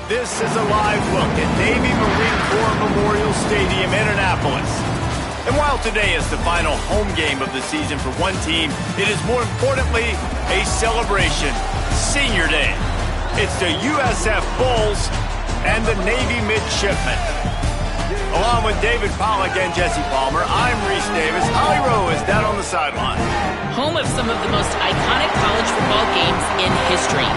This is a live look at Navy Marine Corps Memorial Stadium in Annapolis. And while today is the final home game of the season for one team, it is more importantly a celebration, Senior Day. It's the USF Bulls and the Navy Midshipmen. Along with David Pollack and Jesse Palmer, I'm Reese Davis. Holly Rowe is down on the sideline. Home of some of the most iconic college football games in history.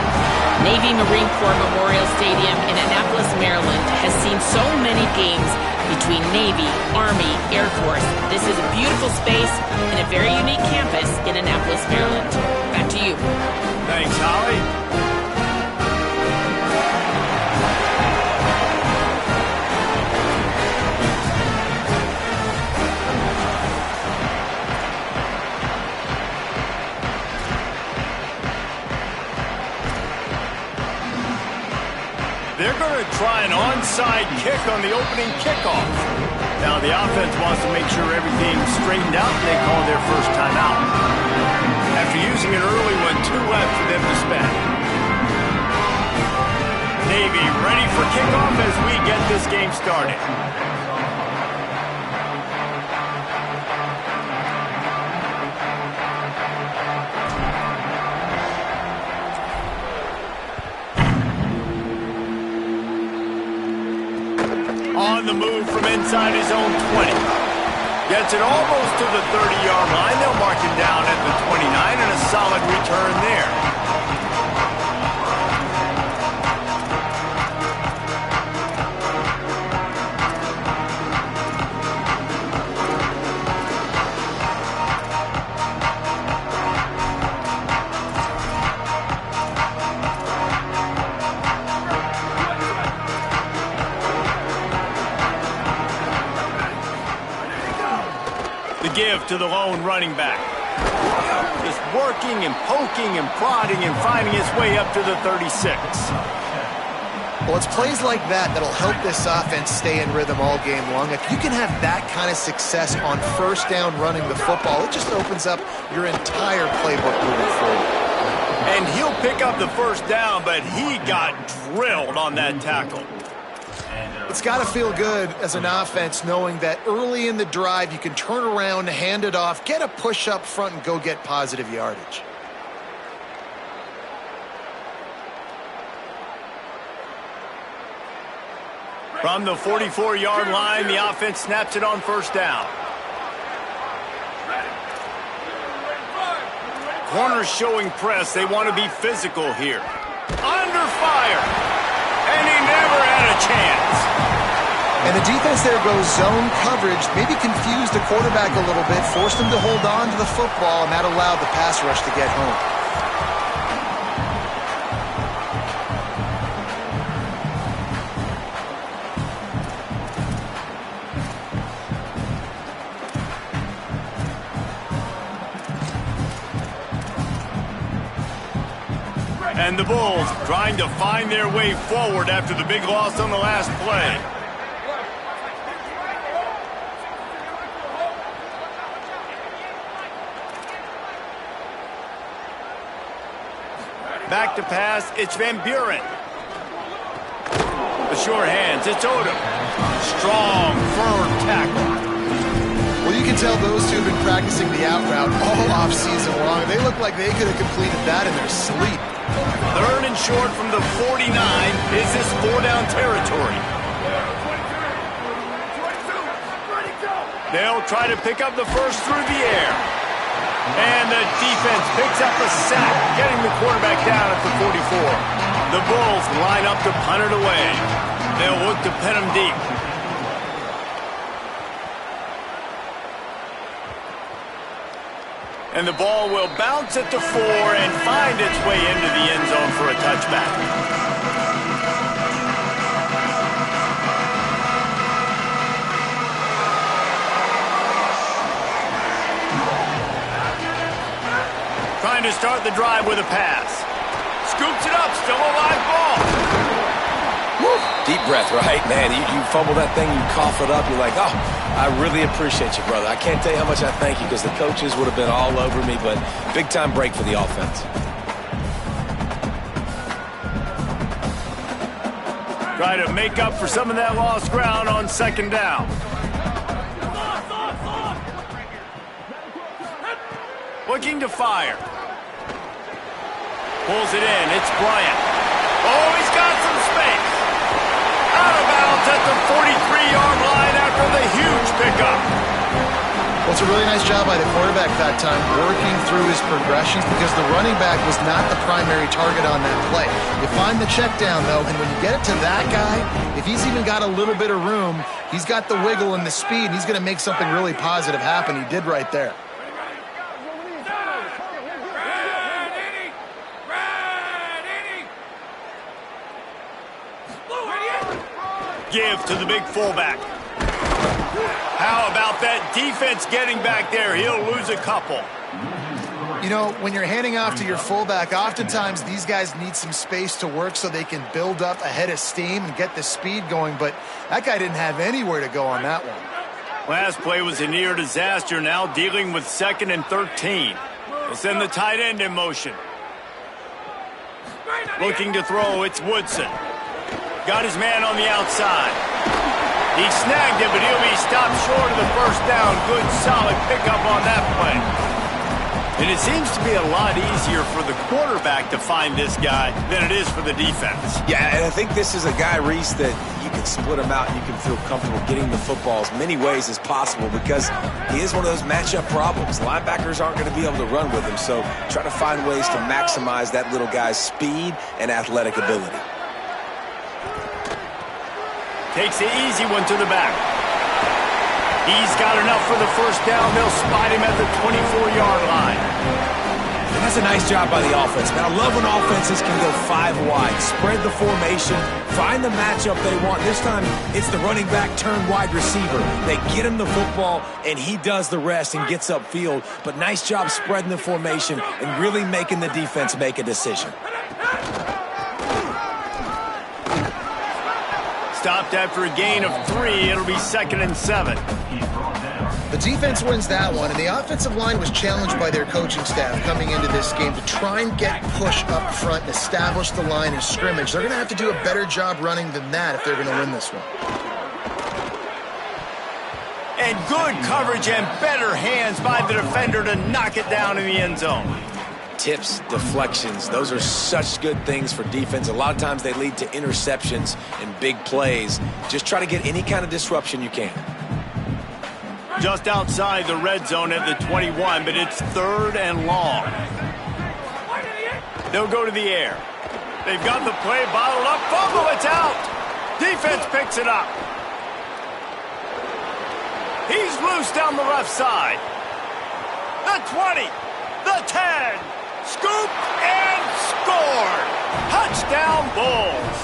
Navy Marine Corps Memorial Stadium in Annapolis, Maryland has seen so many games between Navy, Army, Air Force. This is a beautiful space and a very unique campus in Annapolis, Maryland. Back to you. Thanks, Holly. They're going to try an onside kick on the opening kickoff. Now the offense wants to make sure everything's straightened out, and they call their first timeout. After using an early one, 2 left for them to spend. Navy ready for kickoff as we get this game started. On the move from inside his own 20. Gets it almost to the 30-yard line. They'll mark him down at the 29 and a solid return there. Give to the lone running back. Just working and poking and prodding and finding his way up to the 36. Well, it's plays like that that'll help this offense stay in rhythm all game long. If you can have that kind of success on first down running the football, it just opens up your entire playbook moving forward. And he'll pick up the first down, but he got drilled on that tackle. It's got to feel good as an offense knowing that early in the drive you can turn around, hand it off, get a push up front, and go get positive yardage. From the 44-yard line, the offense snaps it on first down. Corners showing press. They want to be physical here. Under fire. And he never had a chance. And the defense there goes zone coverage, maybe confused the quarterback a little bit, forced him to hold on to the football, and that allowed the pass rush to get home. And the Bulls trying to find their way forward after the big loss on the last play. Back to pass, it's Van Buren. The short hands, it's Odom. Strong, firm tackle. Well, you can tell those two have been practicing the out route all off-season long. They look like they could have completed that in their sleep. Third and short from the 49. Is this 4-down territory? They'll try to pick up the first through the air. And the defense picks up a sack, getting the quarterback down at the 44. The Bulls line up to punt it away. They'll look to pin him deep. And the ball will bounce at the 4 and find its way into the end zone for a touchback. Trying to start the drive with a pass. scoops it up, still a live ball. Deep breath, right? Man, you fumble that thing, you cough it up, you're like, oh, I really appreciate you, brother. I can't tell you how much I thank you because the coaches would have been all over me, but big-time break for the offense. Try to make up for some of that lost ground on second down. Looking to fire. Pulls it in. It's Bryant. Oh, he's got some space. Out of bounds at the 43-yard line after the huge pickup. Well, it's a really nice job by the quarterback that time, working through his progressions because the running back was not the primary target on that play. You find the check down, though, and when you get it to that guy, if he's even got a little bit of room, he's got the wiggle and the speed, and he's going to make something really positive happen. He did right there. Give to the big fullback. How about that defense getting back there? He'll lose a couple. You know, when you're handing off to your fullback, oftentimes these guys need some space to work so they can build up a head of steam and get the speed going, but that guy didn't have anywhere to go on that one. Last play was a near disaster, now dealing with 2nd and 13. They send the tight end in motion. Looking to throw, it's Woodson. Got his man on the outside. He snagged him, but he'll be stopped short of the first down. Good, solid pickup on that play. And it seems to be a lot easier for the quarterback to find this guy than it is for the defense. Yeah, and I think this is a guy, Reese, that you can split him out and you can feel comfortable getting the football as many ways as possible because he is one of those matchup problems. Linebackers aren't going to be able to run with him, so try to find ways to maximize that little guy's speed and athletic ability. Takes the easy one to the back. He's got enough for the first down. They'll spot him at the 24-yard line. And that's a nice job by the offense. Man, I love when offenses can go 5 wide. Spread the formation. Find the matchup they want. This time, it's the running back turned wide receiver. They get him the football, and he does the rest and gets upfield. But nice job spreading the formation and really making the defense make a decision. Stopped after a gain of 3. It'll be 2nd and 7. The defense wins that one, and the offensive line was challenged by their coaching staff coming into this game to try and get push up front and establish the line of scrimmage. They're going to have to do a better job running than that if they're going to win this one. And good coverage and better hands by the defender to knock it down in the end zone. Tips, deflections, those are such good things for defense. A lot of times they lead to interceptions and big plays. Just try to get any kind of disruption you can. Just outside the red zone at the 21, but it's 3rd and long. They'll go to the air. They've got the play bottled up. Fumble, it's out. Defense picks it up. He's loose down the left side. The 20, the 10. Scoop and score! Touchdown Bulls!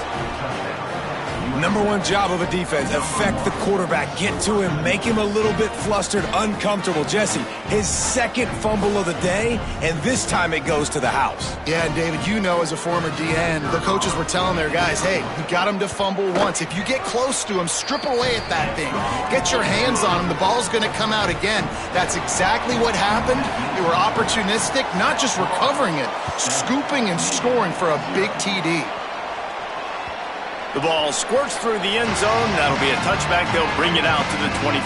Number one job of a defense, affect the quarterback, get to him, make him a little bit flustered, uncomfortable. Jesse, his 2nd fumble of the day, and this time it goes to the house. Yeah, and David, you know as a former DN, the coaches were telling their guys, hey, you got him to fumble once. If you get close to him, strip away at that thing. Get your hands on him. The ball's going to come out again. That's exactly what happened. They were opportunistic, not just recovering it, scooping and scoring for a big TD. The ball squirts through the end zone. That'll be a touchback. They'll bring it out to the 25.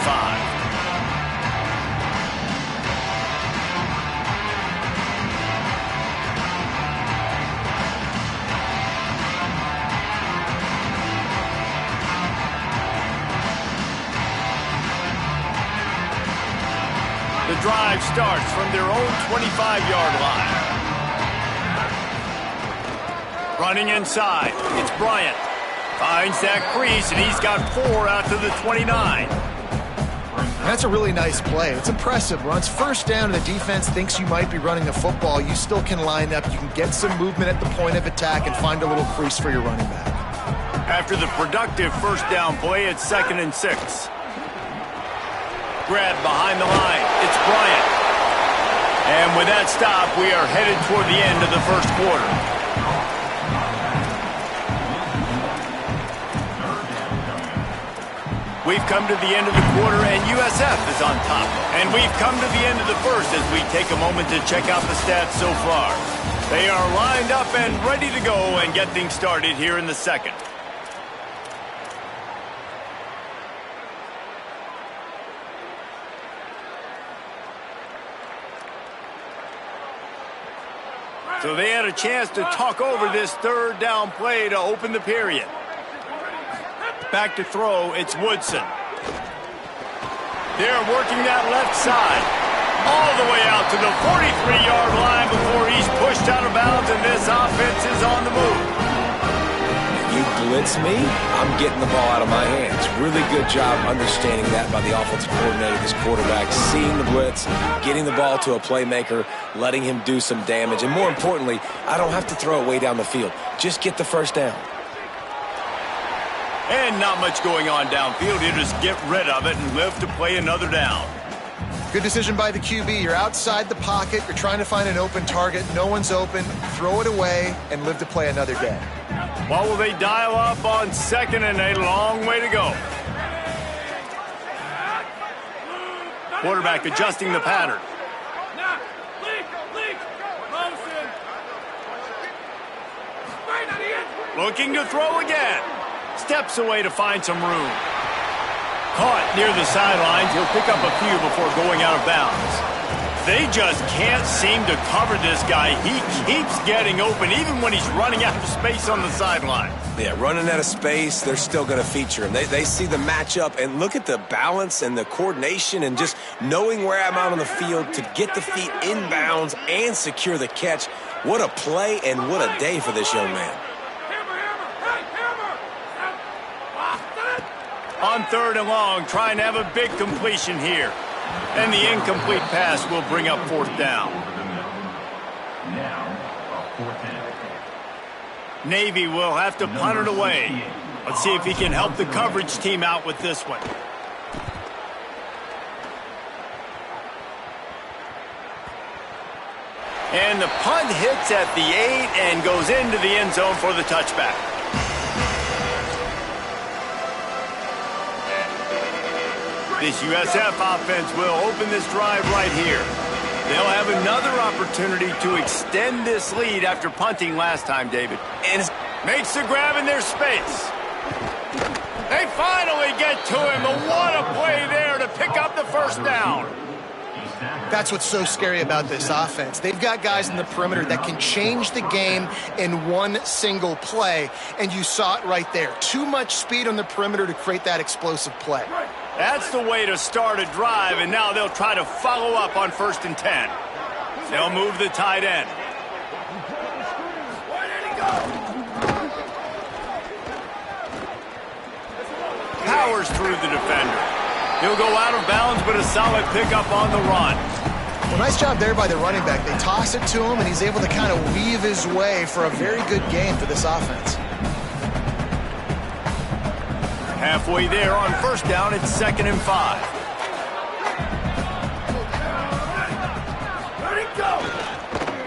The drive starts from their own 25-yard line. Running inside, it's Bryant. Finds that crease, and he's got 4 out to the 29. That's a really nice play. It's impressive. Once first down and the defense thinks you might be running the football, you still can line up. You can get some movement at the point of attack and find a little crease for your running back. After the productive first down play, it's 2nd and 6. Grab behind the line. It's Bryant. And with that stop, we are headed toward the end of the first quarter. We've come to the end of the quarter, and USF is on top. And we've come to the end of the first as we take a moment to check out the stats so far. They are lined up and ready to go and get things started here in the second. So they had a chance to talk over this third down play to open the period. Back to throw, it's Woodson. They're working that left side. All the way out to the 43-yard line before he's pushed out of bounds, and this offense is on the move. You blitz me, I'm getting the ball out of my hands. Really good job understanding that by the offensive coordinator, this quarterback, seeing the blitz, getting the ball to a playmaker, letting him do some damage. And more importantly, I don't have to throw it way down the field. Just get the first down. And not much going on downfield. You just get rid of it and live to play another down. Good decision by the QB. You're outside the pocket. You're trying to find an open target. No one's open. Throw it away and live to play another day. What will they dial up on second, and a long way to go? Quarterback adjusting the pattern. Looking to throw again. Steps away to find some room. Caught near the sidelines. He'll pick up a few before going out of bounds. They just can't seem to cover this guy. He keeps getting open even when he's running out of space on the sideline. Yeah, running out of space, they're still going to feature him. They see the matchup, and look at the balance and the coordination and just knowing where I'm out on the field to get the feet inbounds and secure the catch. What a play and what a day for this young man. On third and long, trying to have a big completion here. And the incomplete pass will bring up fourth down. Navy will have to punt it away. Let's see if he can help the coverage team out with this one. And the punt hits at the 8 and goes into the end zone for the touchback. This USF offense will open this drive right here. They'll have another opportunity to extend this lead after punting last time, David. And makes the grab in their space. They finally get to him, but what a play there to pick up the first down. That's what's so scary about this offense. They've got guys in the perimeter that can change the game in one single play, and you saw it right there. Too much speed on the perimeter to create that explosive play. That's the way to start a drive, and now they'll try to follow up on 1st and 10. They'll move the tight end. Powers through the defender. He'll go out of bounds, but a solid pickup on the run. Well, nice job there by the running back. They toss it to him, and he's able to kind of weave his way for a very good game for this offense. Halfway there on first down, it's 2nd and 5.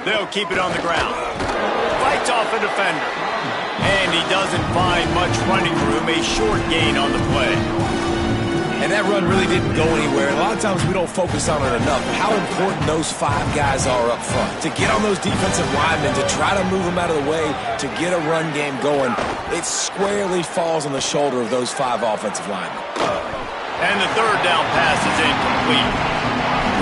They'll keep it on the ground. Fights off a defender. And he doesn't find much running room, a short gain on the play. And that run really didn't go anywhere. A lot of times we don't focus on it enough. How important those 5 guys are up front. To get on those defensive linemen, to try to move them out of the way, to get a run game going, it squarely falls on the shoulder of those 5 offensive linemen. And the third down pass is incomplete.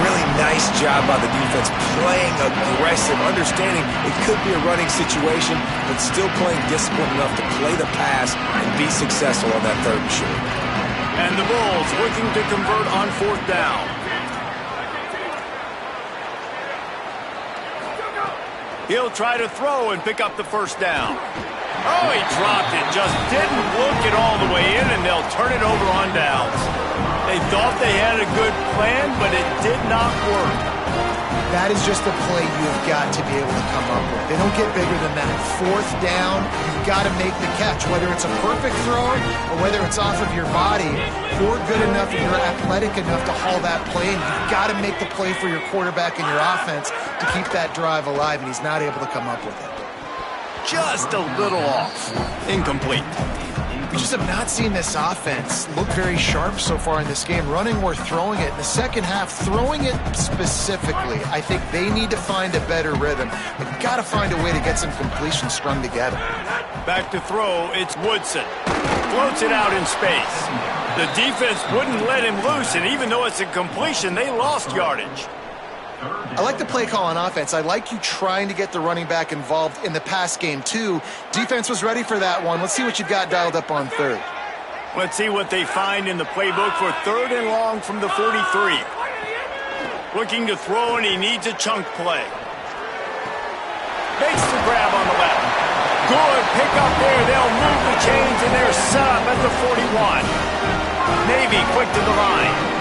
Really nice job by the defense, playing aggressive, understanding it could be a running situation, but still playing disciplined enough to play the pass and be successful on that 3rd and short. And the Bulls looking to convert on 4th down. He'll try to throw and pick up the first down. Oh, he dropped it. Just didn't look it all the way in, and they'll turn it over on downs. They thought they had a good plan, but it did not work. That is just a play you've got to be able to come up with. They don't get bigger than that. 4th down, you've got to make the catch. Whether it's a perfect throw or whether it's off of your body, you're good enough and you're athletic enough to haul that play in. You've got to make the play for your quarterback and your offense to keep that drive alive, and he's not able to come up with it. Just a little off. Incomplete. We just have not seen this offense look very sharp so far in this game, running or throwing it. In the second half, throwing it specifically, I think they need to find a better rhythm. They've got to find a way to get some completions strung together. Back to throw, it's Woodson. Floats it out in space. The defense wouldn't let him loose, and even though it's a completion, they lost yardage. I like the play call on offense. I like you trying to get the running back involved in the pass game, too. Defense was ready for that one. Let's see what you've got dialed up on third. Let's see what they find in the playbook for 3rd and long from the 43. Looking to throw, and he needs a chunk play. Makes the grab on the left. Good pick up there. They'll move the chains, and they're set up at the 41. Navy quick to the line.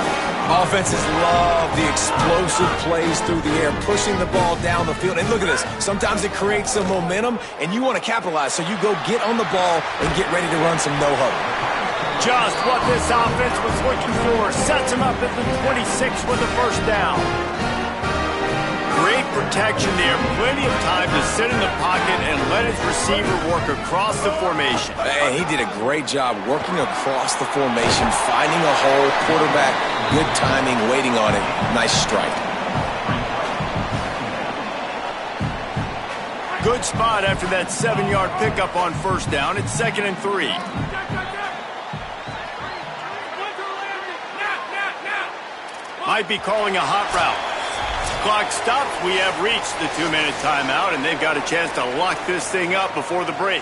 Offenses love the explosive plays through the air, pushing the ball down the field. And look at this. Sometimes it creates some momentum, and you want to capitalize. So you go get on the ball and get ready to run some no-huddle. Just what this offense was looking for. Sets him up at the 26 with the first down. Great protection there. Plenty of time to sit in the pocket and let his receiver work across the formation. Hey, he did a great job working across the formation, finding a hole. Quarterback, good timing, waiting on it. Nice strike. Good spot after that 7-yard pickup on first down. It's 2nd and 3. Might be calling a hot route. Clock stops. We have reached the 2-minute timeout, and they've got a chance to lock this thing up before the break.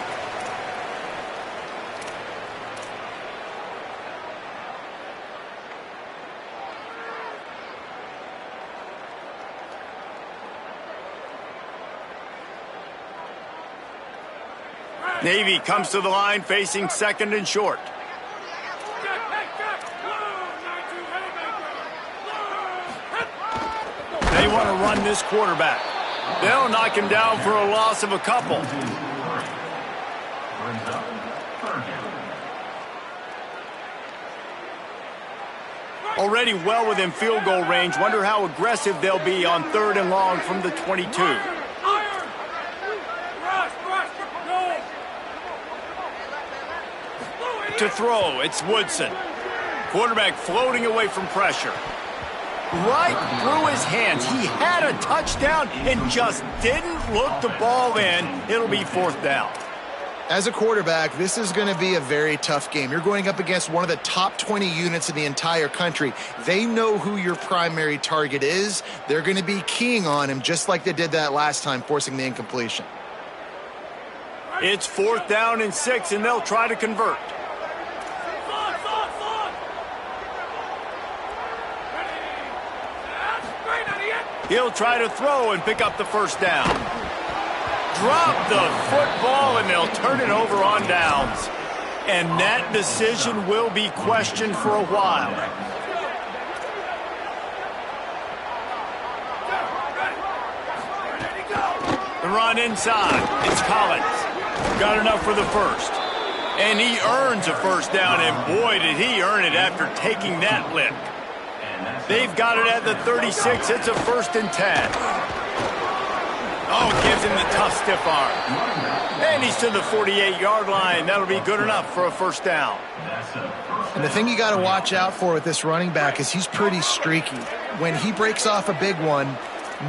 Navy comes to the line facing 2nd and short. They want to run this quarterback. They'll knock him down for a loss of a couple. Already well within field goal range. Wonder how aggressive they'll be on 3rd and long from the 22. To throw, it's Woodson. Quarterback floating away from pressure. Right through his hands. He had a touchdown and just didn't look the ball in. It'll be 4th down. As a quarterback, this is going to be a very tough game. You're going up against one of the top 20 units in the entire country. They know who your primary target is. They're going to be keying on him just like they did that last time, forcing the incompletion. It's 4th down and 6, and they'll try to convert. He'll try to throw and pick up the first down. Drop the football, and they'll turn it over on downs. And that decision will be questioned for a while. The run inside. It's Collins. Got enough for the first. And he earns a first down, and boy, did he earn it after taking that lick. They've got it at the 36. It's a 1st and 10. Oh, gives him the tough stiff arm. And he's to the 48-yard line. That'll be good enough for a first down. And the thing you got to watch out for with this running back is he's pretty streaky. When he breaks off a big one,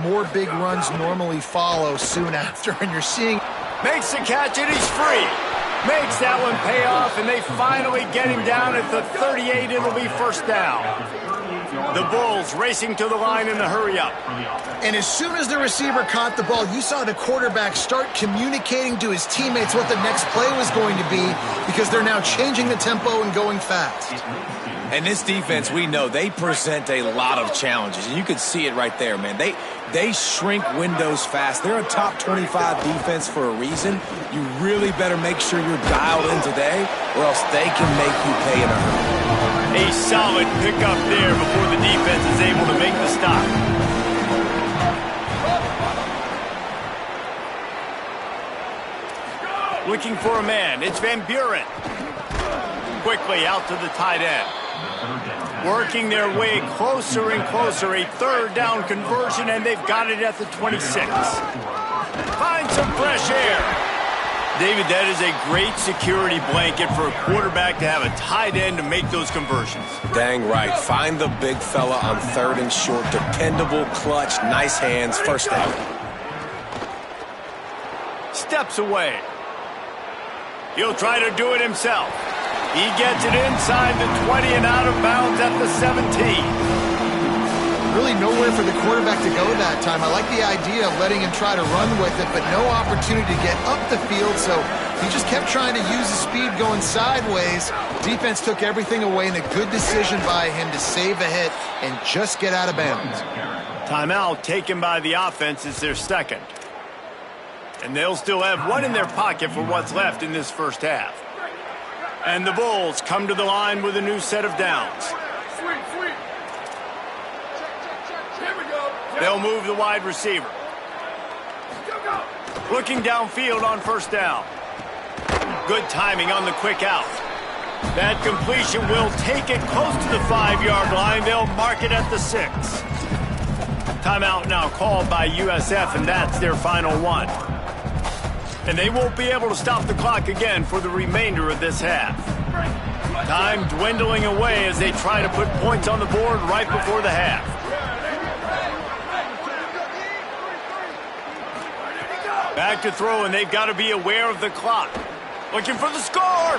more big runs normally follow soon after. And you're seeing... Makes the catch, and he's free. Makes that one pay off, and they finally get him down at the 38. It'll be first down. The Bulls racing to the line in the hurry-up. And as soon as the receiver caught the ball, you saw the quarterback start communicating to his teammates what the next play was going to be because they're now changing the tempo and going fast. And this defense, we know, they present a lot of challenges. And you can see it right there, man. They shrink windows fast. They're a top 25 defense for a reason. You really better make sure you're dialed in today, or else they can make you pay in a hurry. A solid pickup there before the defense is able to make the stop. Looking for a man. It's Van Buren. Quickly out to the tight end. Working their way closer and closer. A 3rd down conversion, and they've got it at the 26. Find some fresh air. David, that is a great security blanket for a quarterback to have a tight end to make those conversions. Dang right. Find the big fella on 3rd and short. Dependable, clutch, nice hands, first down. Steps away. He'll try to do it himself. He gets it inside the 20 and out of bounds at the 17. Really nowhere for the quarterback to go that time. I like the idea of letting him try to run with it, but no opportunity to get up the field, so he just kept trying to use the speed going sideways. Defense took everything away, and a good decision by him to save a hit and just get out of bounds. Timeout taken by the offense is their second. And they'll still have one in their pocket for what's left in this first half. And the Bulls come to the line with a new set of downs. They'll move the wide receiver. Looking downfield on first down. Good timing on the quick out. That completion will take it close to the 5-yard line. They'll mark it at the 6. Timeout now called by USF, and that's their final one. And they won't be able to stop the clock again for the remainder of this half. Time dwindling away as they try to put points on the board right before the half. Back to throw, and they've got to be aware of the clock. Looking for the score.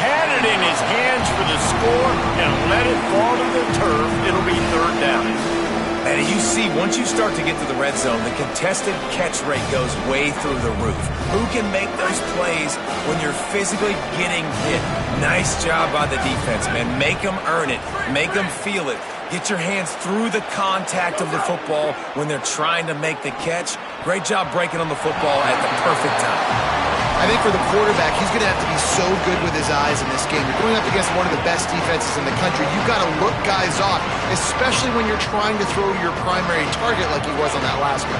Had it in his hands for the score and let it fall to the turf. It'll be 3rd down. And you see, once you start to get to the red zone, the contested catch rate goes way through the roof. Who can make those plays when you're physically getting hit? Nice job by the defense, man. Make them earn it. Make them feel it. Get your hands through the contact of the football when they're trying to make the catch. Great job breaking on the football at the perfect time. I think for the quarterback, he's going to have to be so good with his eyes in this game. You're going up against one of the best defenses in the country. You've got to look guys off, especially when you're trying to throw to your primary target like he was on that last one.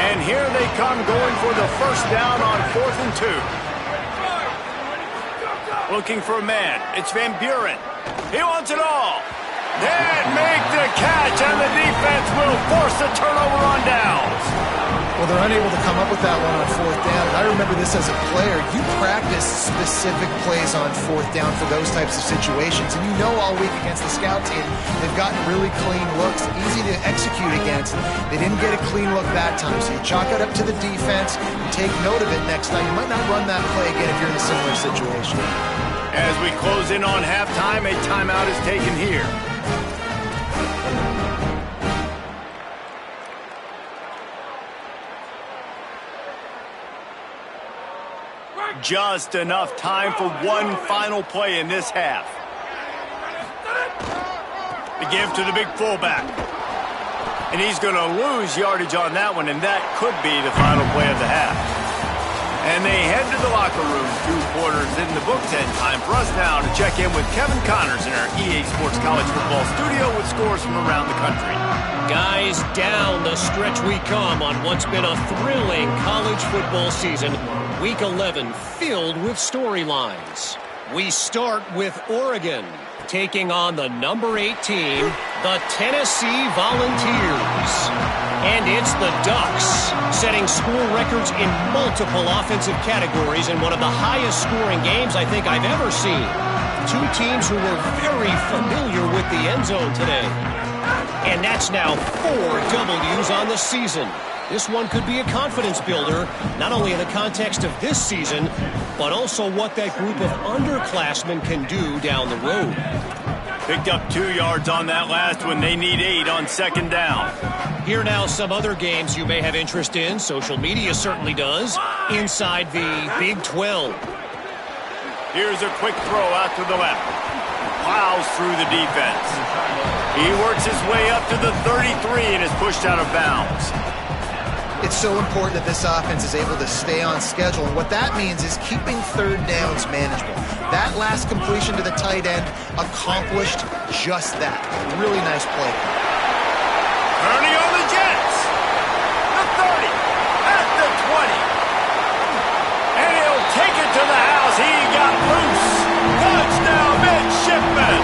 And here they come going for the first down on 4th and 2. Looking for a man. It's Van Buren. He wants it all. Did make the catch, and the defense will force the turnover on downs. Well, they're unable to come up with that one on 4th down. And I remember this as a player. You practice specific plays on 4th down for those types of situations. And you know all week against the scout team, they've gotten really clean looks, easy to execute against. They didn't get a clean look that time. So you chalk it up to the defense and take note of it next time. You might not run that play again if you're in a similar situation. As we close in on halftime, a timeout is taken here. Just enough time for one final play in this half. The give to the big fullback. And he's going to lose yardage on that one, and that could be the final play of the half. And they head to the locker room. 2 quarters in the books, and time for us now to check in with Kevin Connors in our EA Sports College Football studio with scores from around the country. Guys, down the stretch we come on what's been a thrilling college football season. Week 11 filled with storylines. We start with Oregon taking on the number 8 team, the Tennessee Volunteers. And it's the Ducks setting school records in multiple offensive categories in one of the highest scoring games I think I've ever seen. 2 teams who were very familiar with the end zone today. And that's now 4 W's on the season. This one could be a confidence builder, not only in the context of this season, but also what that group of underclassmen can do down the road. Picked up 2 yards on that last one. They need 8 on 2nd down. Here now some other games you may have interest in. Social media certainly does. Inside the Big 12. Here's a quick throw out to the left. Plows through the defense. He works his way up to the 33 and is pushed out of bounds. It's so important that this offense is able to stay on schedule, and what that means is keeping 3rd downs manageable. That last completion to the tight end accomplished just that. Really nice play. Ernie on the Jets. The 30 at the 20. And he'll take it to the house. He got loose. Touchdown, midshipman.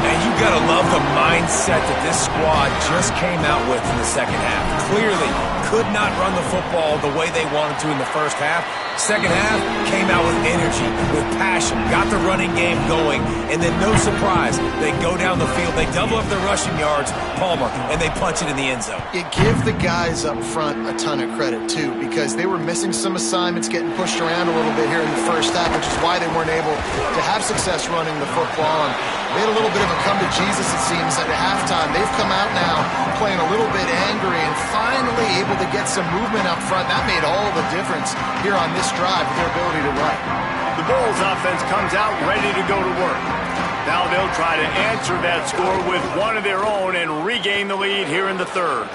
And you gotta love the mindset that this squad just came out with in the second half. Clearly could not run the football the way they wanted to in the first half. Second half came out with energy, with passion, got the running game going, and then no surprise, they go down the field, they double up their rushing yards, Palmer, and they punch it in the end zone. You give the guys up front a ton of credit, too, because they were missing some assignments, getting pushed around a little bit here in the first half, which is why they weren't able to have success running the football. And they had a little bit of a come to Jesus, it seems, at halftime. They've come out now playing a little bit angry and finally able to get some movement up front. That made all the difference here on this drive with their ability to run. The Bulls offense comes out ready to go to work. Now they'll try to answer that score with one of their own and regain the lead here in the third.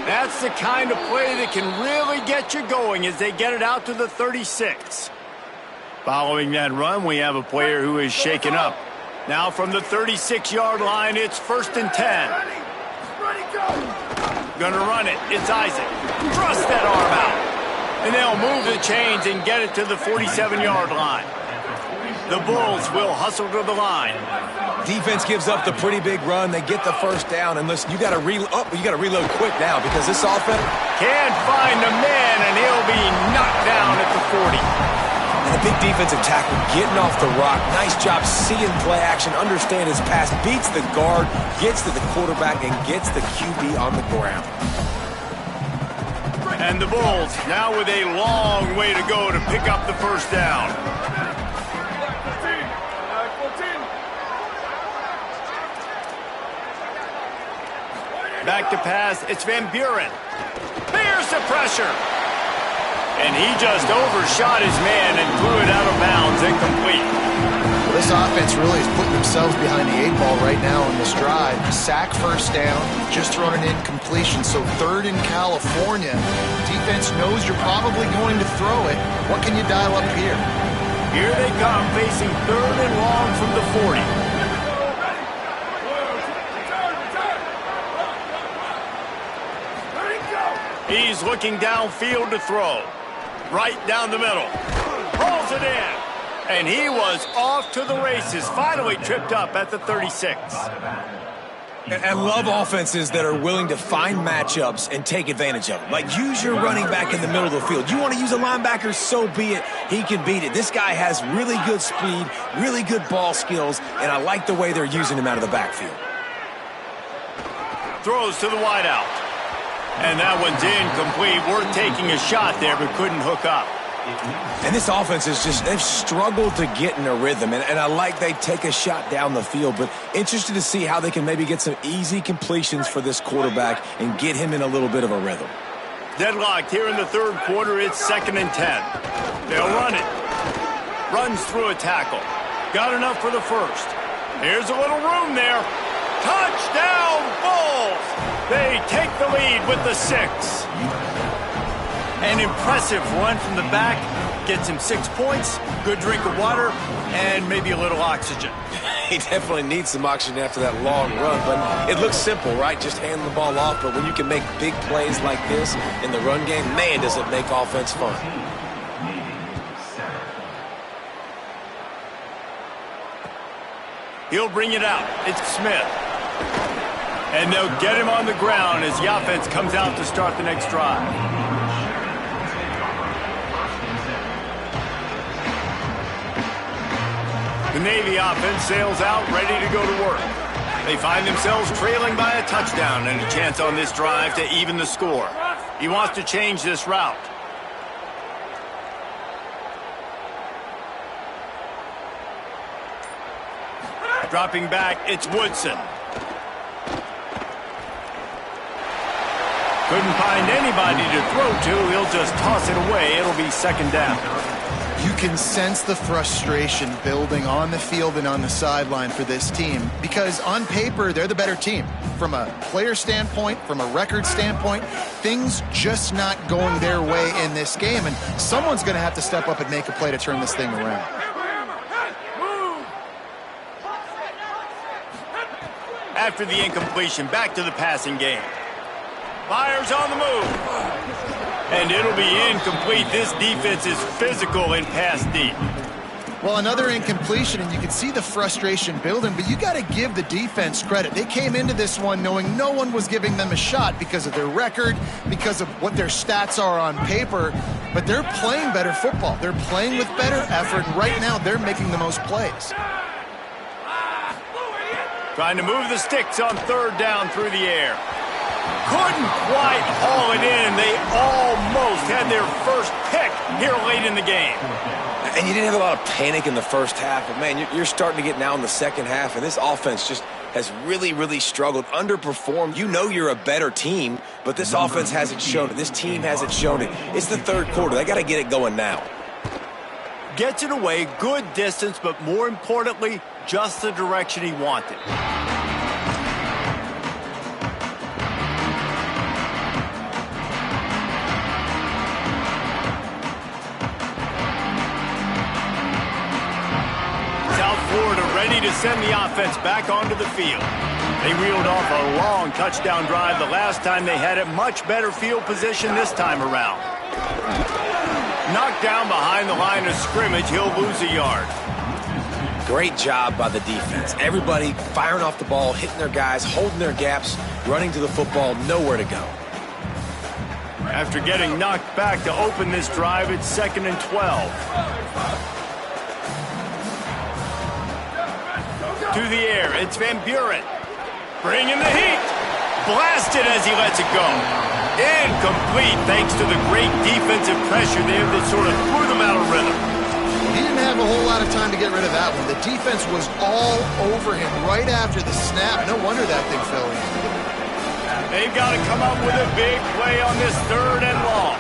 That's the kind of play that can really get you going as they get it out to the 36. Following that run, we have a player who is shaken up. Now from the 36-yard line, it's 1st and 10. Gonna run it. It's Isaac. Thrust that arm out. And they'll move the chains and get it to the 47-yard line. The Bulls will hustle to the line. Defense gives up the pretty big run. They get the first down. And listen, you got to reload quick now because this offense can't find the man, and he'll be knocked down at the 40. And a big defensive tackle getting off the rock. Nice job seeing play action, understand his pass, beats the guard, gets to the quarterback, and gets the QB on the ground. And the Bulls now with a long way to go to pick up the first down. Back to pass, it's Van Buren. Here's the pressure. And he just overshot his man and threw it out of bounds, incomplete. Well, this offense really is putting themselves behind the 8-ball right now on this drive. Sack, first down, just thrown an incompletion. So 3rd in California. Defense knows you're probably going to throw it. What can you dial up here? Here they come, facing 3rd and long from the 40. He's looking downfield to throw. Right down the middle. Rolls it in. And he was off to the races. Finally tripped up at the 36. And love offenses that are willing to find matchups and take advantage of them. Like, use your running back in the middle of the field. You want to use a linebacker, so be it. He can beat it. This guy has really good speed, really good ball skills, and I like the way they're using him out of the backfield. Throws to the wideout. And that one's incomplete. Worth taking a shot there, but couldn't hook up. And this offense is just, they've struggled to get in a rhythm. And I like they take a shot down the field, but interested to see how they can maybe get some easy completions for this quarterback and get him in a little bit of a rhythm. Deadlocked here in the third quarter. It's 2nd and 10. They'll run it. Runs through a tackle. Got enough for the first. Here's a little room there. Touchdown, Bulls! They take the lead with the 6. An impressive run from the back. Gets him 6 points, good drink of water, and maybe a little oxygen. He definitely needs some oxygen after that long run, but it looks simple, right? Just hand the ball off, but when you can make big plays like this in the run game, man, does it make offense fun. He'll bring it out. It's Smith. And they'll get him on the ground as the offense comes out to start the next drive. The Navy offense sails out, ready to go to work. They find themselves trailing by a touchdown and a chance on this drive to even the score. He wants to change this route. Dropping back, it's Woodson. Couldn't find anybody to throw to. He'll just toss it away. It'll be 2nd down. You can sense the frustration building on the field and on the sideline for this team because on paper, they're the better team. From a player standpoint, from a record standpoint, things just not going their way in this game, and someone's going to have to step up and make a play to turn this thing around. After the incompletion, back to the passing game. Fires on the move. And it'll be incomplete. This defense is physical and pass deep. Well, another incompletion, and you can see the frustration building, but you got to give the defense credit. They came into this one knowing no one was giving them a shot because of their record, because of what their stats are on paper, but they're playing better football. They're playing with better effort, and right now they're making the most plays. Trying to move the sticks on third down through the air. Couldn't quite haul it in. They almost had their first pick here late in the game. And you didn't have a lot of panic in the first half, but, man, you're starting to get now in the second half, and this offense just has really, really struggled, underperformed. You know you're a better team, but this offense hasn't shown it. This team hasn't shown it. It's the third quarter. They got to get it going now. Gets it away, good distance, but more importantly, just the direction he wanted. Ready to send the offense back onto the field. They reeled off a long touchdown drive the last time they had it. Much better field position this time around. Knocked down behind the line of scrimmage, he'll lose a yard. Great job by the defense. Everybody firing off the ball, hitting their guys, holding their gaps, running to the football, nowhere to go. After getting knocked back to open this drive, it's 2nd and 12. To the air, it's Van Buren. Bringing the heat. Blasted as he lets it go. Incomplete thanks to the great defensive pressure there that sort of threw them out of rhythm. He didn't have a whole lot of time to get rid of that one. The defense was all over him right after the snap. No wonder that thing fell in. They've got to come up with a big play on this 3rd and long.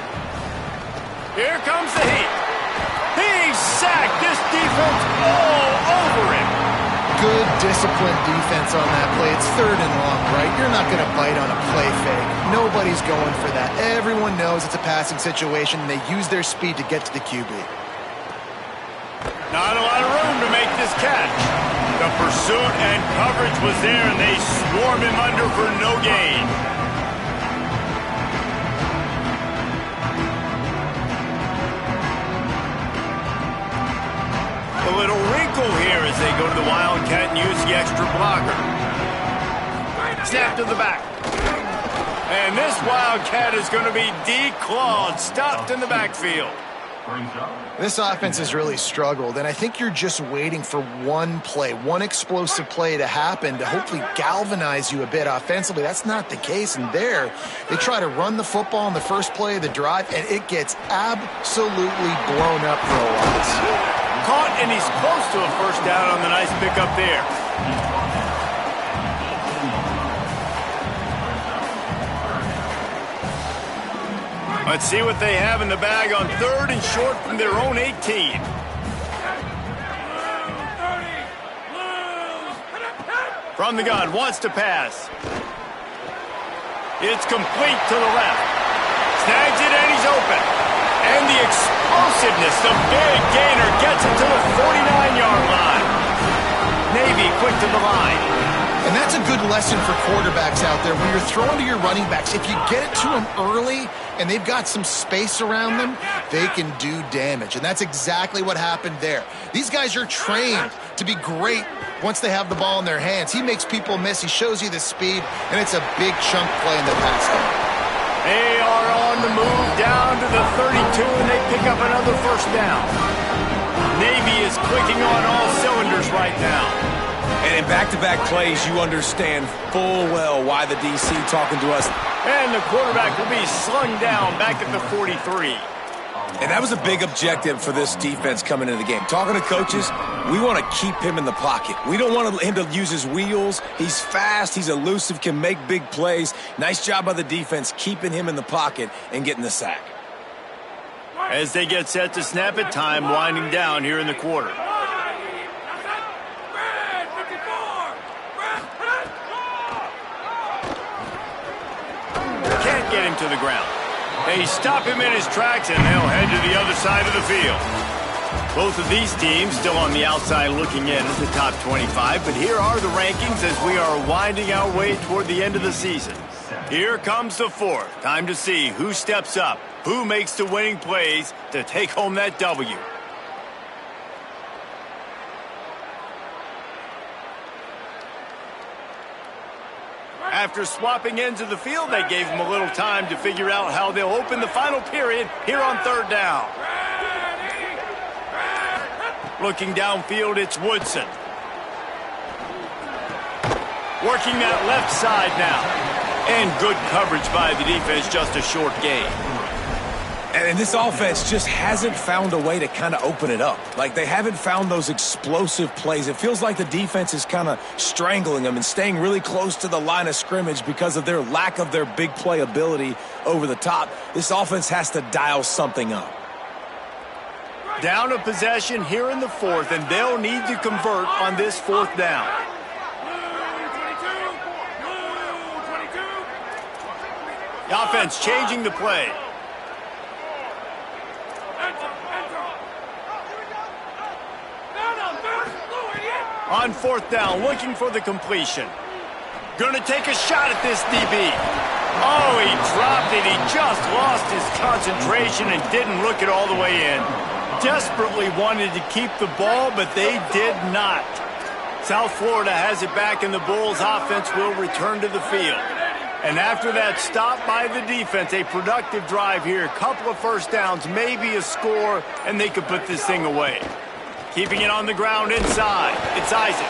Here comes the heat. He's sacked. This defense all over him. Good, disciplined defense on that play. It's 3rd and long, right? You're not going to bite on a play fake. Nobody's going for that. Everyone knows it's a passing situation, and they use their speed to get to the QB. Not a lot of room to make this catch. The pursuit and coverage was there, and they swarm him under for no gain. A little wrinkle here as they go to the Wildcat and use the extra blocker. Snap to the back. And this Wildcat is going to be declawed, stopped in the backfield. This offense has really struggled, and I think you're just waiting for one play, one explosive play to happen to hopefully galvanize you a bit offensively. That's not the case, and there they try to run the football in the first play of the drive, and it gets absolutely blown up for a loss. Caught, and he's close to a first down on the nice pickup there. Let's see what they have in the bag on 3rd and short from their own 18. From the gun, wants to pass. It's complete to the left. Snags it, and he's open. And the explosiveness, the big gainer, gets it to the 49-yard line. Navy quick to the line. And that's a good lesson for quarterbacks out there. When you're throwing to your running backs, if you get it to them early and they've got some space around them, they can do damage. And that's exactly what happened there. These guys are trained to be great once they have the ball in their hands. He makes people miss. He shows you the speed, and it's a big chunk play in the pass game. They are on the move down to the 32, and they pick up another first down. Navy is clicking on all cylinders right now. And in back-to-back plays, you understand full well why the DC talking to us. And the quarterback will be slung down back at the 43. And that was a big objective for this defense coming into the game. Talking to coaches, we want to keep him in the pocket. We don't want him to use his wheels. He's fast, he's elusive, can make big plays. Nice job by the defense keeping him in the pocket and getting the sack. As they get set to snap it, time winding down here in the quarter. Can't get him to the ground. They stop him in his tracks, and they'll head to the other side of the field. Both of these teams still on the outside looking in at the top 25, but here are the rankings as we are winding our way toward the end of the season. Here comes the fourth. Time to see who steps up, who makes the winning plays to take home that W. After swapping ends of the field, they gave him a little time to figure out how they'll open the final period here on third down. Looking downfield, it's Woodson. Working that left side now. And good coverage by the defense, just a short gain. And this offense just hasn't found a way to kind of open it up. Like, they haven't found those explosive plays. It feels like the defense is kind of strangling them and staying really close to the line of scrimmage because of their lack of their big play ability over the top. This offense has to dial something up. Down a possession here in the fourth, and they'll need to convert on this fourth down. The offense changing the play. On fourth down, looking for the completion. Gonna take a shot at this DB. Oh, he dropped it. He just lost his concentration and didn't look it all the way in. Desperately wanted to keep the ball, but they did not. South Florida has it back, and the Bulls offense will return to the field. And after that stop by the defense, a productive drive here, a couple of first downs, maybe a score, and they could put this thing away. Keeping it on the ground inside. It's Isaac.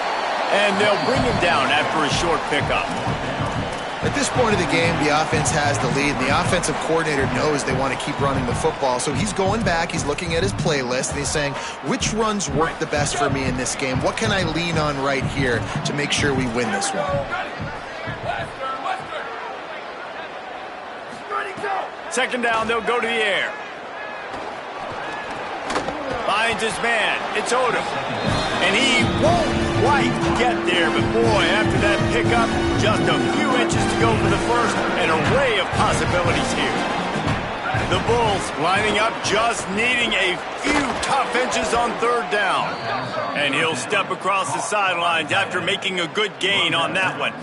And they'll bring him down after a short pickup. At this point of the game, the offense has the lead, and the offensive coordinator knows they want to keep running the football. So he's going back, he's looking at his playlist, and he's saying, which runs work the best for me in this game? What can I lean on right here to make sure we win this one? Second down, they'll go to the air. Finds his man. It's Odom. And he won't quite get there, but boy, after that pickup, just a few inches to go for the first, an array of possibilities here. The Bulls lining up, just needing a few tough inches on third down. And he'll step across the sidelines after making a good gain on that one.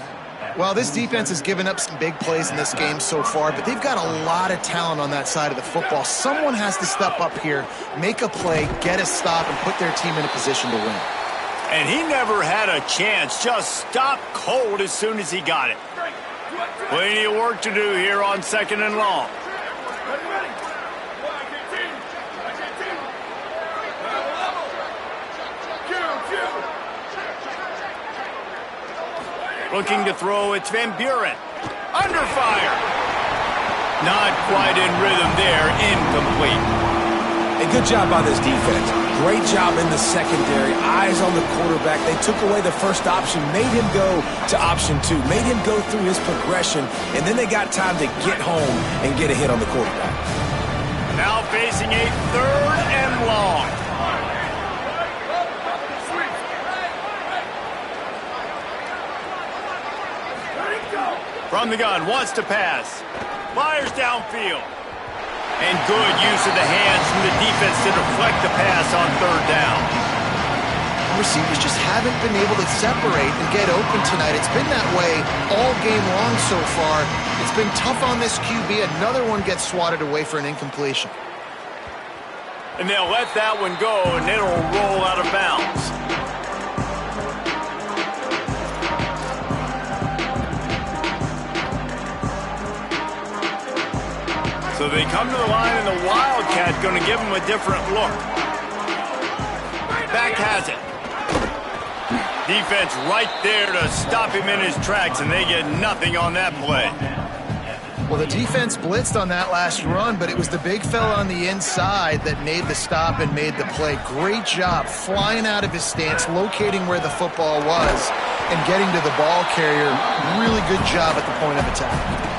Well, this defense has given up some big plays in this game so far, but they've got a lot of talent on that side of the football. Someone has to step up here, make a play, get a stop, and put their team in a position to win. And he never had a chance, just stopped cold as soon as he got it. Plenty of work to do here on second and long. Looking to throw, it's Van Buren. Under fire. Not quite in rhythm there, incomplete. A good job by this defense. Great job in the secondary. Eyes on the quarterback. They took away the first option, made him go to option two, made him go through his progression, and then they got time to get home and get a hit on the quarterback. Now facing a third and long. From the gun, wants to pass. Fires downfield. And good use of the hands from the defense to deflect the pass on third down. Receivers just haven't been able to separate and get open tonight. It's been that way all game long so far. It's been tough on this QB. Another one gets swatted away for an incompletion. And they'll let that one go, and it'll roll out of bounds. So they come to the line, and the Wildcat going to give them a different look. Back has it. Defense right there to stop him in his tracks, and they get nothing on that play. Well, the defense blitzed on that last run, but it was the big fella on the inside that made the stop and made the play. Great job flying out of his stance, locating where the football was, and getting to the ball carrier. Really good job at the point of attack.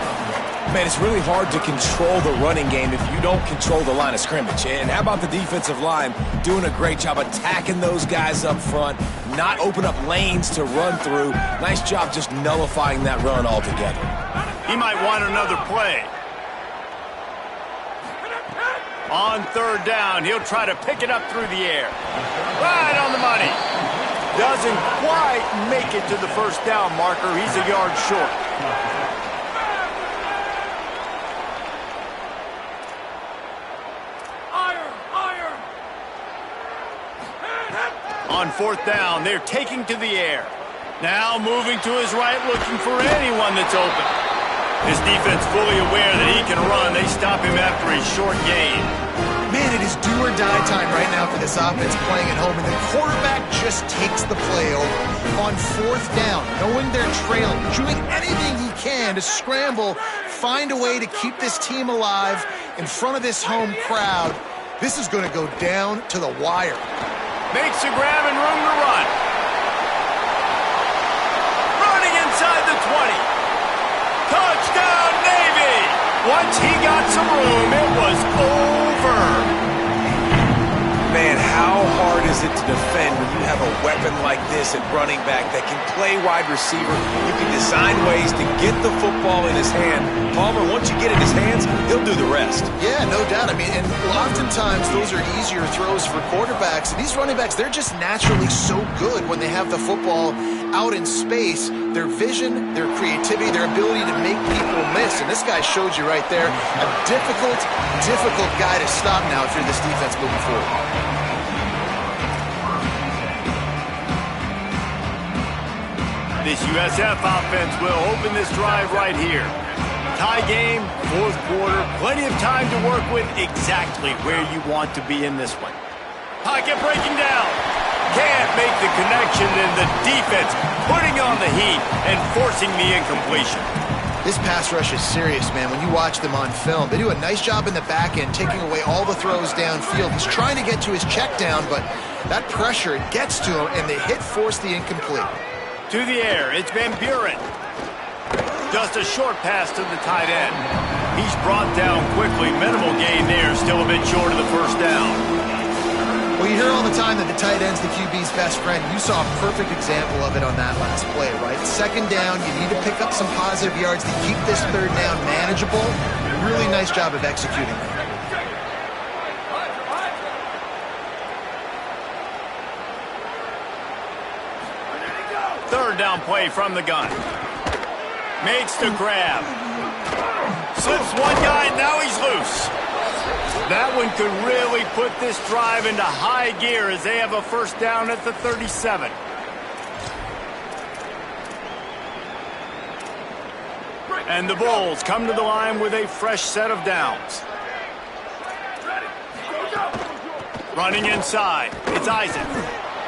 Man, it's really hard to control the running game if you don't control the line of scrimmage. And how about the defensive line doing a great job attacking those guys up front, not open up lanes to run through. Nice job just nullifying that run altogether. He might want another play. On third down, he'll try to pick it up through the air. Right on the money. Doesn't quite make it to the first down marker. He's a yard short. On fourth down, they're taking to the air. Now moving to his right, looking for anyone that's open. His defense fully aware that he can run. They stop him after a short gain. Man, it is do or die time right now for this offense playing at home, and the quarterback just takes the play over. On fourth down, knowing they're trailing, doing anything he can to scramble, find a way to keep this team alive in front of this home crowd. This is going to go down to the wire. Makes a grab and room to run. Running inside the 20. Touchdown, Navy! Once he got some room, it was over. Man, how hard is it to defend when you have a weapon like this at running back that can play wide receiver? You can design ways to get the football in his hand. Palmer, once you get it in his hands, he'll do the rest. Yeah, no doubt. I mean, and oftentimes those are easier throws for quarterbacks. And these running backs, they're just naturally so good when they have the football out in space. Their vision, their creativity, their ability to make people miss. And this guy showed you right there, a difficult guy to stop now if you're this defense moving forward. This USF offense will open this drive right here. Tie game, fourth quarter, plenty of time to work with exactly where you want to be in this one. Pocket breaking down. Can't make the connection, and the defense putting on the heat and forcing the incompletion. This pass rush is serious, man. When you watch them on film, they do a nice job in the back end, taking away all the throws downfield. He's trying to get to his check down, but that pressure, it gets to him, and the hit forced the incomplete. To the air, it's Van Buren. Just a short pass to the tight end. He's brought down quickly. Minimal gain there, still a bit short of the first down. Well, you hear all the time that the tight end's the QB's best friend. You saw a perfect example of it on that last play, right? Second down, you need to pick up some positive yards to keep this third down manageable. Really nice job of executing that. Third down play from the gun. Makes the grab. Slips one guy, now he's loose. That one could really put this drive into high gear as they have a first down at the 37. And the Bulls come to the line with a fresh set of downs. Running inside, it's Isaac.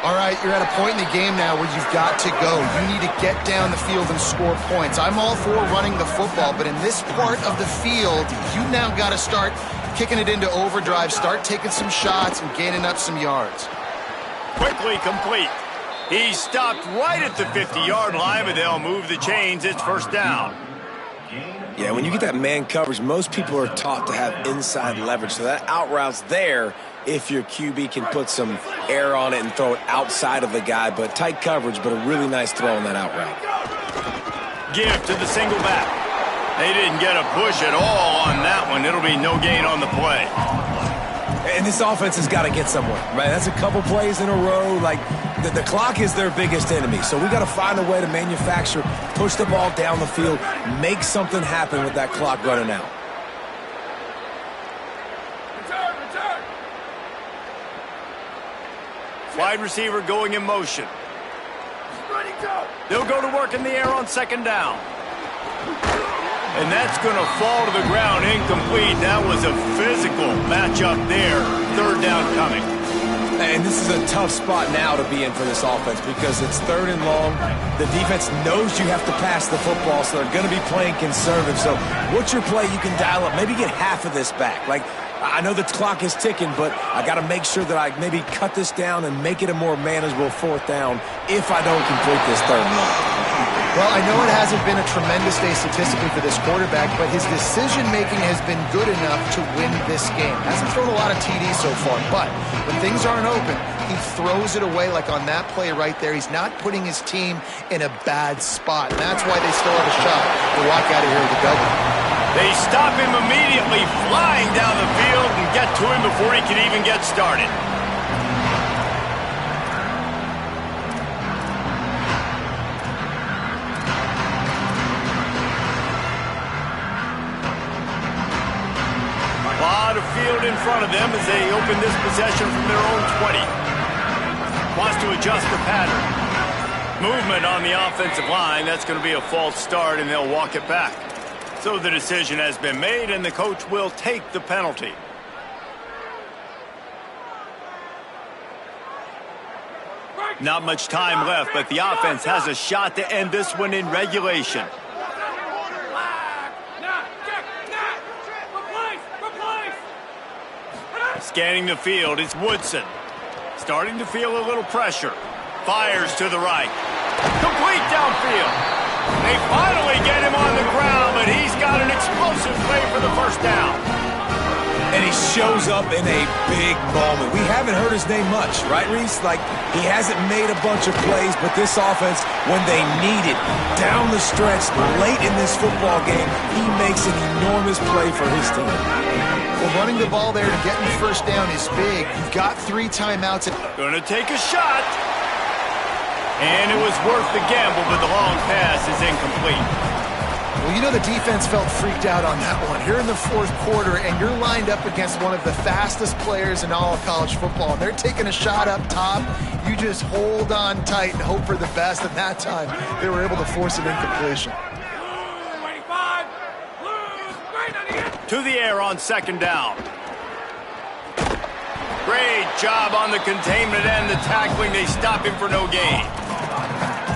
All right, you're at a point in the game now where you've got to go. You need to get down the field and score points. I'm all for running the football, but in this part of the field, you now got to start kicking it into overdrive, start taking some shots and gaining up some yards. Quickly complete. He's stopped right at the 50-yard line, but they'll move the chains. It's first down. Yeah, when you get that man coverage, most people are taught to have inside leverage, so that out route's there if your QB can put some air on it and throw it outside of the guy, but tight coverage, but a really nice throw on that out route. Give to the single back. They didn't get a push at all on that one. It'll be no gain on the play. And this offense has got to get somewhere, right? That's a couple plays in a row. Like, the clock is their biggest enemy, so we got to find a way to manufacture, push the ball down the field, make something happen with that clock running out. Wide receiver going in motion. They'll go to work in the air on second down. And that's going to fall to the ground incomplete. That was a physical matchup there. Third down coming. And this is a tough spot now to be in for this offense because it's third and long. The defense knows you have to pass the football, so they're going to be playing conservative. So what's your play you can dial up? Maybe get half of this back. Like, I know the clock is ticking, but I got to make sure that I maybe cut this down and make it a more manageable fourth down if I don't complete this third and long. Well, I know it hasn't been a tremendous day statistically for this quarterback, but his decision-making has been good enough to win this game. Hasn't thrown a lot of TDs so far, but when things aren't open, he throws it away like on that play right there. He's not putting his team in a bad spot, and that's why they still have a shot to walk out of here with a W. They stop him immediately, flying down the field and get to him before he can even get started. A lot of field in front of them as they open this possession from their own 20. Wants to adjust the pattern. Movement on the offensive line. That's going to be a false start, and they'll walk it back. So the decision has been made, and the coach will take the penalty. Not much time left, but the offense has a shot to end this one in regulation. Scanning the field, it's Woodson. Starting to feel a little pressure. Fires to the right. Complete downfield. They finally get him on the ground, but he's got an explosive play for the first down. And he shows up in a big moment. We haven't heard his name much, right, Reese? Like, he hasn't made a bunch of plays, but this offense, when they need it, down the stretch, late in this football game, he makes an enormous play for his team. Well, running the ball there to get the first down is big. You've got 3 timeouts. Gonna take a shot. And it was worth the gamble, but the long pass is incomplete. Well, you know the defense felt freaked out on that one. Here in the fourth quarter, and you're lined up against one of the fastest players in all of college football. And they're taking a shot up top. You just hold on tight and hope for the best. And that time, they were able to force an incompletion. To the air on second down. Great job on the containment and the tackling. They stop him for no gain.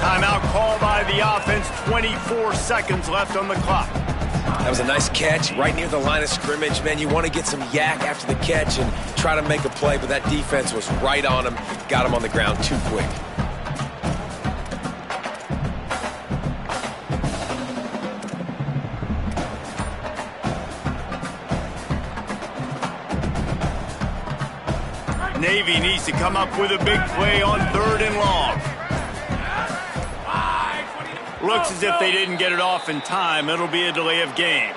Timeout called by the offense. 24 seconds left on the clock. That was a nice catch right near the line of scrimmage. Man, you want to get some yak after the catch and try to make a play, but that defense was right on him. Got him on the ground too quick. Navy needs to come up with a big play on 3rd and long. Looks as if they didn't get it off in time. It'll be a delay of game.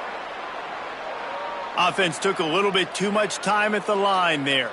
Offense took a little bit too much time at the line there.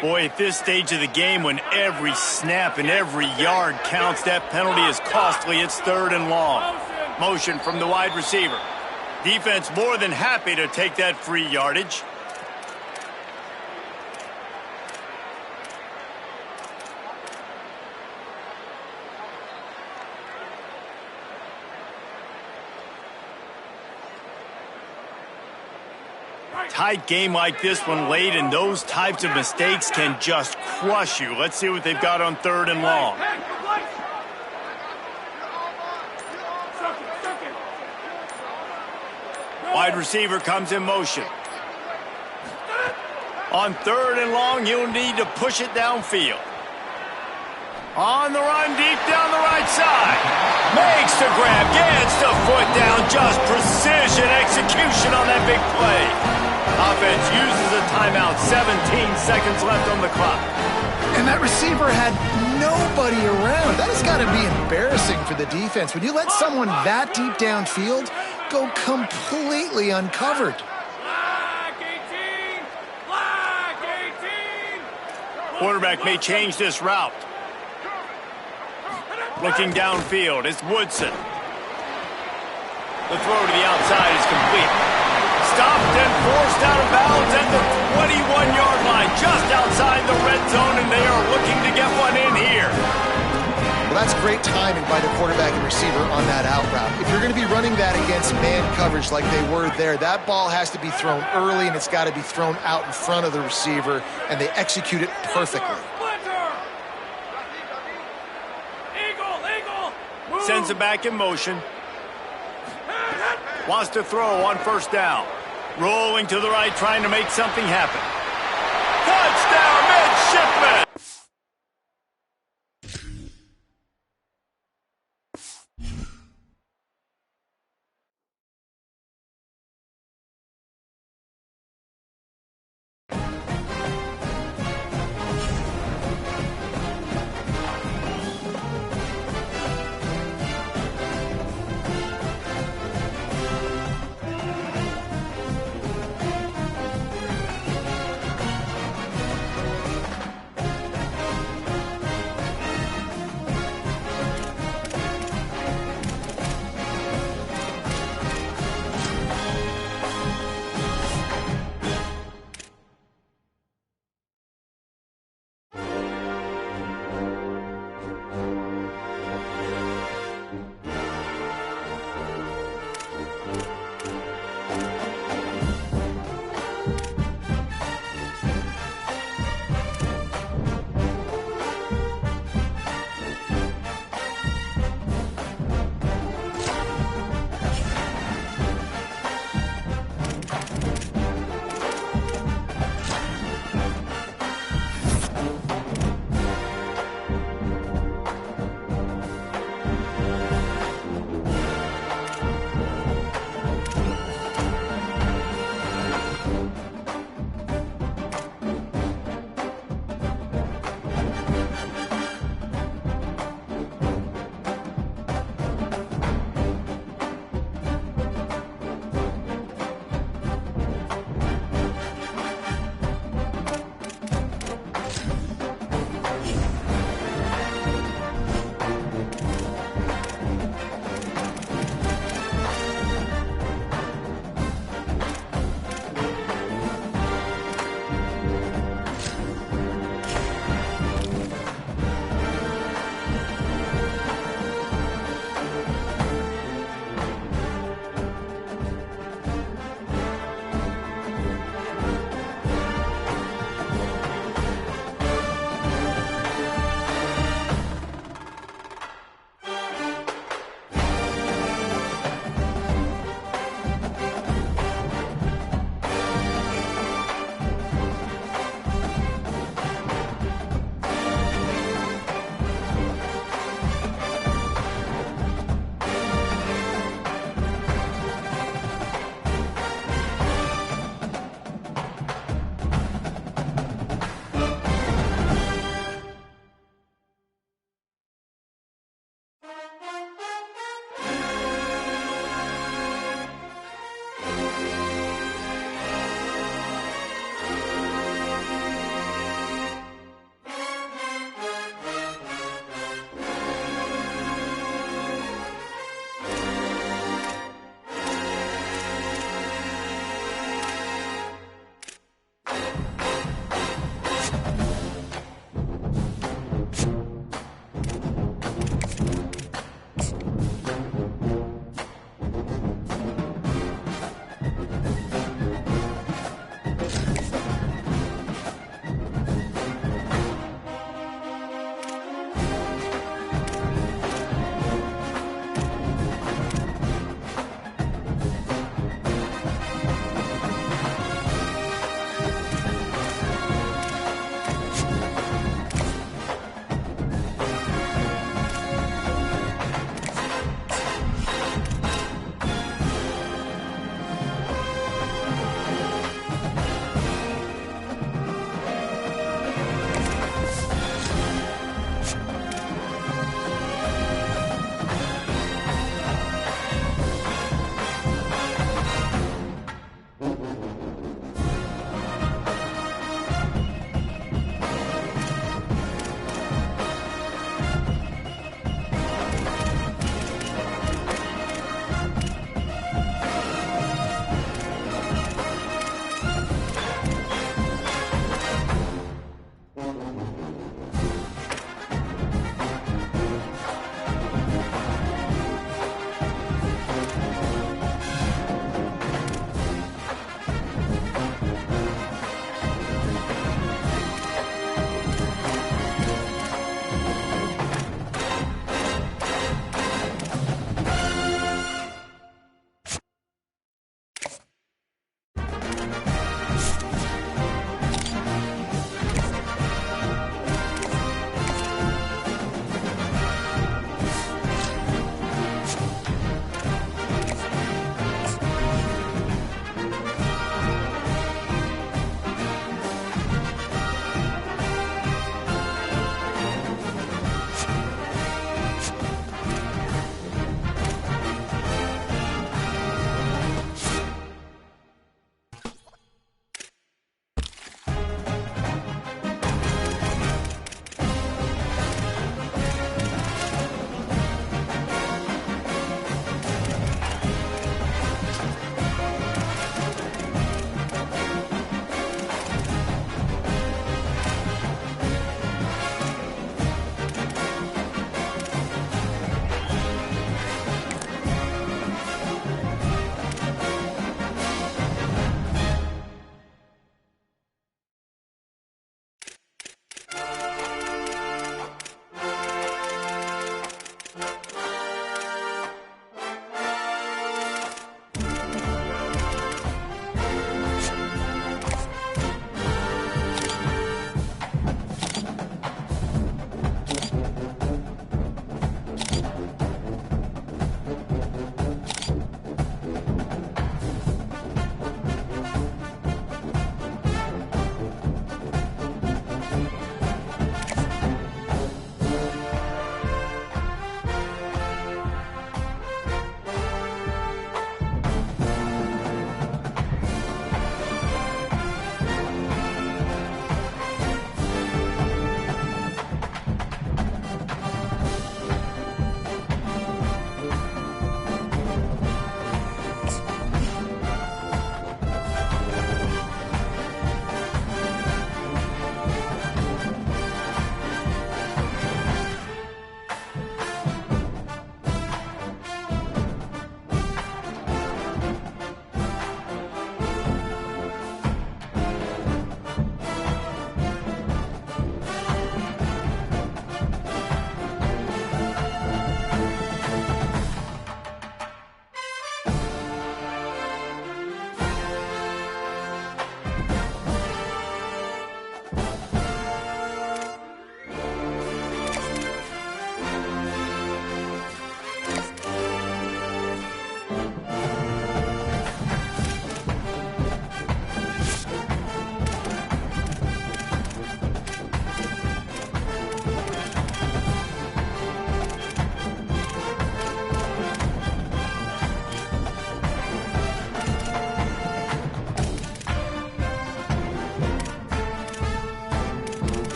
Boy, at this stage of the game, when every snap and every yard counts, that penalty is costly. It's 3rd and long. Motion from the wide receiver. Defense more than happy to take that free yardage. Tight game like this one late, and those types of mistakes can just crush you. Let's see what they've got on 3rd and long. Wide receiver comes in motion. On 3rd and long, you'll need to push it downfield. On the run, deep down the right side. Makes the grab, gets the foot down. Just precision execution on that big play. Offense uses a timeout. 17 seconds left on the clock. And that receiver had nobody around. That has got to be embarrassing for the defense. When you let someone that deep downfield go completely uncovered. Quarterback may change this route. Looking downfield, it's Woodson. The throw to the outside is complete. Stopped and forced out of bounds at the 21-yard line, just outside the red zone, and they are looking to get one in here. Well, that's great timing by the quarterback and receiver on that out route. If you're going to be running that against man coverage like they were there, that ball has to be thrown early, and it's got to be thrown out in front of the receiver, and they execute it perfectly. Sends it back in motion. Wants to throw on 1st down. Rolling to the right, trying to make something happen. Touchdown, midshipman!